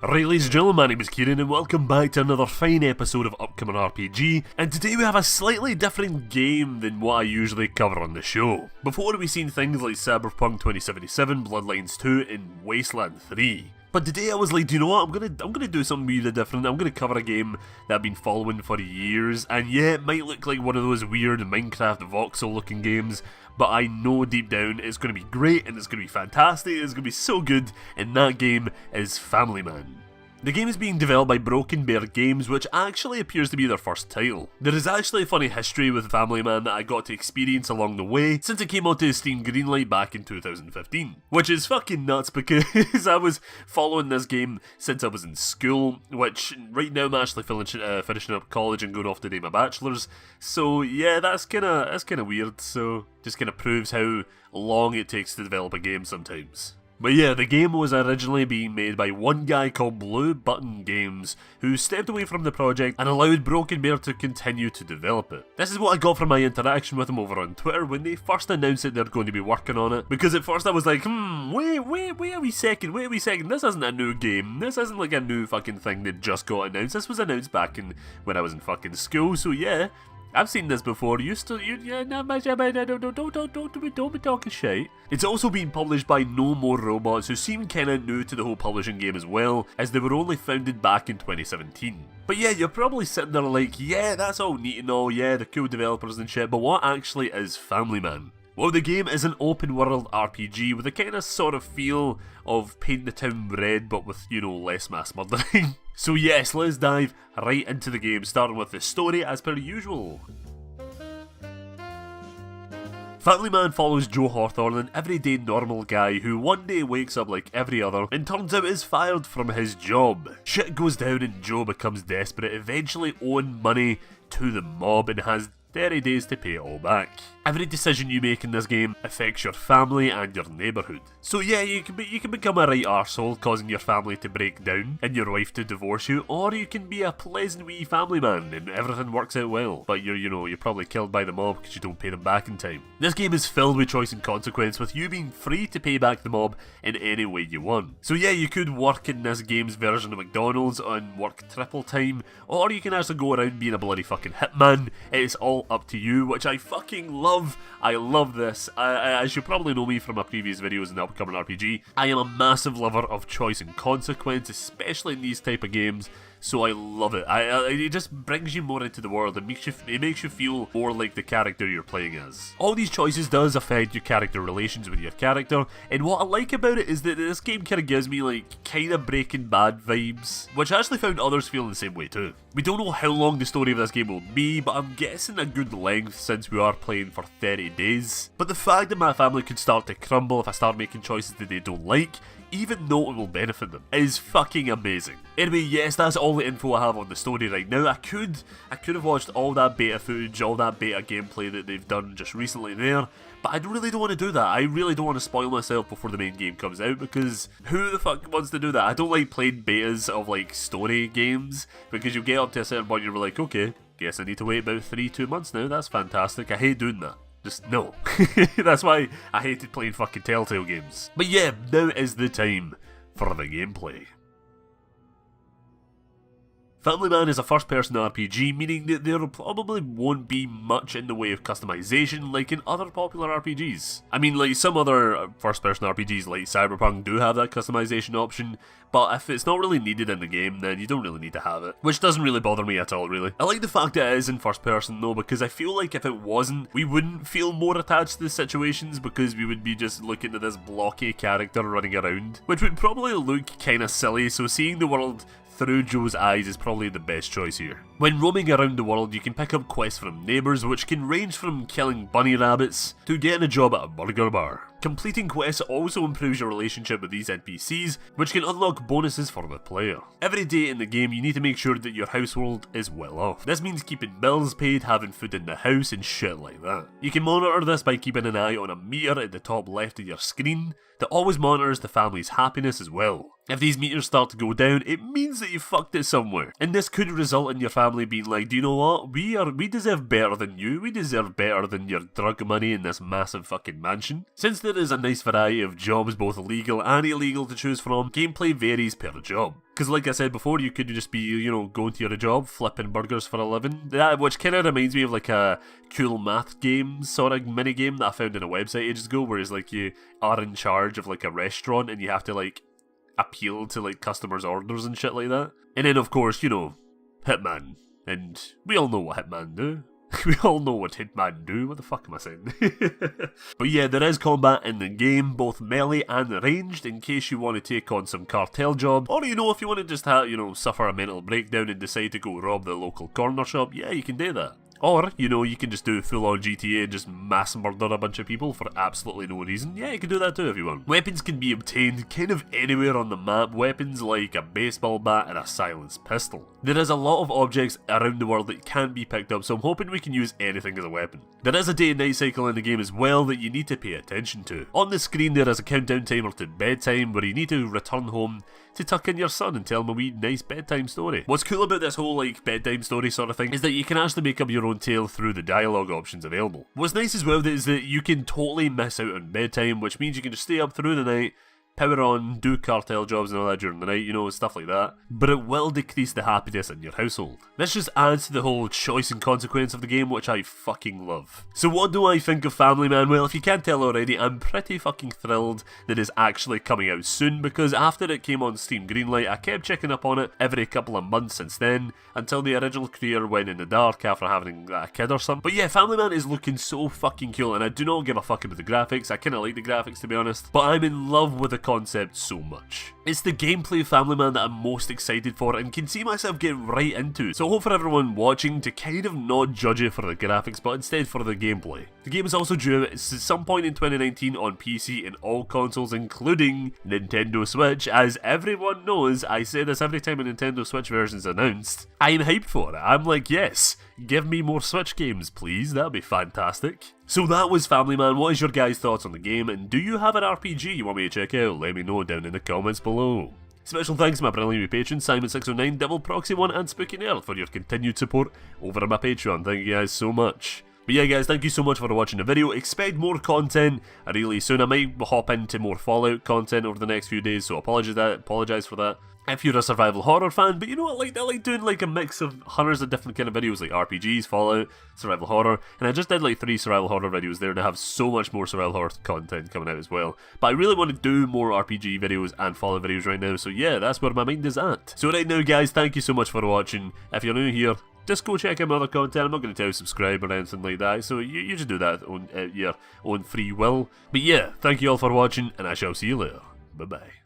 Right, ladies and gentlemen, my name is Kieran and welcome back to another fine episode of Upcoming RPG, and today we have a slightly different game than what I usually cover on the show. Before we've seen things like Cyberpunk 2077, Bloodlines 2 and Wasteland 3. But today I was like, do you know what, I'm gonna do something really different. I'm gonna cover a game that I've been following for years, and yeah, it might look like one of those weird Minecraft voxel looking games, but I know deep down it's gonna be great and it's gonna be fantastic, it's gonna be so good, and that game is Family Man. The game is being developed by Broken Bear Games, which actually appears to be their first title. There is actually a funny history with Family Man that I got to experience along the way since it came out to Steam Greenlight back in 2015. Which is fucking nuts because I was following this game since I was in school, which right now I'm actually finishing up college and going off to do my bachelor's. So yeah, that's kinda weird, so just kinda proves how long it takes to develop a game sometimes. But yeah, the game was originally being made by one guy called Blue Button Games, who stepped away from the project and allowed Broken Bear to continue to develop it. This is what I got from my interaction with him over on Twitter when they first announced that they're going to be working on it, because at first I was like, wait a wee second, this isn't a new game, this isn't like a new fucking thing that just got announced, this was announced back when I was in fucking school, so yeah. I've seen this before, don't be talking shit. It's also been published by No More Robots, who seem kinda new to the whole publishing game as well, as they were only founded back in 2017. But yeah, you're probably sitting there like, yeah, that's all neat and all, yeah, the cool developers and shit, but what actually is Family Man? Well, the game is an open world RPG with a kind of sort of feel of Paint the Town Red, but with, you know, less mass murdering. So yes, let's dive right into the game, starting with the story as per usual. Family Man follows Joe Hawthorne, an everyday normal guy who one day wakes up like every other and turns out is fired from his job. Shit goes down and Joe becomes desperate, eventually owing money to the mob and has 30 days to pay it all back. Every decision you make in this game affects your family and your neighbourhood. So yeah, you can become a right arsehole, causing your family to break down and your wife to divorce you, or you can be a pleasant wee family man and everything works out well. But you're probably killed by the mob because you don't pay them back in time. This game is filled with choice and consequence, with you being free to pay back the mob in any way you want. So yeah, you could work in this game's version of McDonald's and work triple time, or you can actually go around being a bloody fucking hitman. It's all up to you, which I fucking love. I love this. As you probably know me from my previous videos in the Upcoming RPG, I am a massive lover of choice and consequence, especially in these type of games. So I love it. It just brings you more into the world. It makes you feel more like the character you're playing as. All these choices does affect your character relations with your character, and what I like about it is that this game kind of gives me like kind of Breaking Bad vibes, which I actually found others feeling the same way too. We don't know how long the story of this game will be, but I'm guessing a good length since we are playing for 30 days. But the fact that my family could start to crumble if I start making choices that they don't like, even though it will benefit them, is fucking amazing. Anyway, yes, that's all the info I have on the story right now. I could have watched all that beta footage, all that beta gameplay that they've done just recently there, but I really don't want to do that. I really don't want to spoil myself before the main game comes out, because who the fuck wants to do that? I don't like playing betas of like story games, because you get up to a certain point and you're like, okay, guess I need to wait about 2 months now, that's fantastic. I hate doing that. Just no. That's why I hated playing fucking Telltale games. But yeah, now is the time for the gameplay. Family Man is a first-person RPG, meaning that there probably won't be much in the way of customization like in other popular RPGs. I mean, like some other first-person RPGs like Cyberpunk do have that customization option, but if it's not really needed in the game, then you don't really need to have it. Which doesn't really bother me at all, really. I like the fact that it is in first person though, because I feel like if it wasn't, we wouldn't feel more attached to the situations, because we would be just looking at this blocky character running around, which would probably look kinda silly, so seeing the world through Joe's eyes is probably the best choice here. When roaming around the world, you can pick up quests from neighbours, which can range from killing bunny rabbits to getting a job at a burger bar. Completing quests also improves your relationship with these NPCs, which can unlock bonuses for the player. Every day in the game, you need to make sure that your household is well off. This means keeping bills paid, having food in the house, and shit like that. You can monitor this by keeping an eye on a meter at the top left of your screen that always monitors the family's happiness as well. If these meters start to go down, it means that you fucked it somewhere, and this could result in your family family being like, do you know what? We deserve better than you. We deserve better than your drug money in this massive fucking mansion. Since there is a nice variety of jobs, both legal and illegal, to choose from, gameplay varies per job. Because like I said before, you could just be, you know, going to your job, flipping burgers for a living. That, which kind of reminds me of like a cool math game sort of mini game that I found on a website ages ago, where it's like you are in charge of like a restaurant and you have to like appeal to like customers' orders and shit like that. And then of course, you know, Hitman. And we all know what Hitman do. We all know what Hitman do. What the fuck am I saying? But yeah, there is combat in the game, both melee and ranged, in case you want to take on some cartel job, or you know, if you want to just have, you know, suffer a mental breakdown and decide to go rob the local corner shop, yeah, you can do that. Or, you know, you can just do full-on GTA and just mass murder a bunch of people for absolutely no reason. Yeah, you can do that too if you want. Weapons can be obtained kind of anywhere on the map. Weapons like a baseball bat and a silenced pistol. There is a lot of objects around the world that can be picked up, so I'm hoping we can use anything as a weapon. There is a day and night cycle in the game as well that you need to pay attention to. On the screen there is a countdown timer to bedtime where you need to return home to tuck in your son and tell him a wee nice bedtime story. What's cool about this whole like bedtime story sort of thing is that you can actually make up your own tale through the dialogue options available. What's nice as well is that you can totally miss out on bedtime, which means you can just stay up through the night, power on, do cartel jobs and all that during the night, you know, stuff like that. But it will decrease the happiness in your household. This just adds to the whole choice and consequence of the game, which I fucking love. So what do I think of Family Man? Well, if you can't tell already, I'm pretty fucking thrilled that it's actually coming out soon, because after it came on Steam Greenlight, I kept checking up on it every couple of months since then, until the original creator went in the dark after having a kid or something. But yeah, Family Man is looking so fucking cool, and I do not give a fuck about the graphics. I kinda like the graphics, to be honest, but I'm in love with the concept so much. It's the gameplay of Family Man that I'm most excited for and can see myself getting right into. So I hope for everyone watching to kind of not judge it for the graphics, but instead for the gameplay. The game is also due at some point in 2019 on PC and all consoles, including Nintendo Switch. As everyone knows, I say this every time a Nintendo Switch version is announced. I'm hyped for it. I'm like, yes, give me more Switch games, please. That'd be fantastic. So that was Family Man. What is your guys' thoughts on the game? And do you have an RPG you want me to check out? Let me know down in the comments below. Special thanks to my brilliant new patrons, Simon609, Devil Proxy 1 and Spooky Nerd, for your continued support over on my Patreon. Thank you guys so much. But yeah guys, thank you so much for watching the video. Expect more content really soon. I might hop into more Fallout content over the next few days, so apologise for that. If you're a survival horror fan, but you know what, I like doing like a mix of hundreds of different kind of videos, like RPGs, Fallout, survival horror, and I just did like 3 survival horror videos there, and I have so much more survival horror content coming out as well. But I really want to do more RPG videos and Fallout videos right now, so yeah, that's where my mind is at. So right now guys, thank you so much for watching. If you're new here, just go check out my other content. I'm not going to tell you to subscribe or anything like that, so you just do that on your own free will. But yeah, thank you all for watching, and I shall see you later. Bye bye.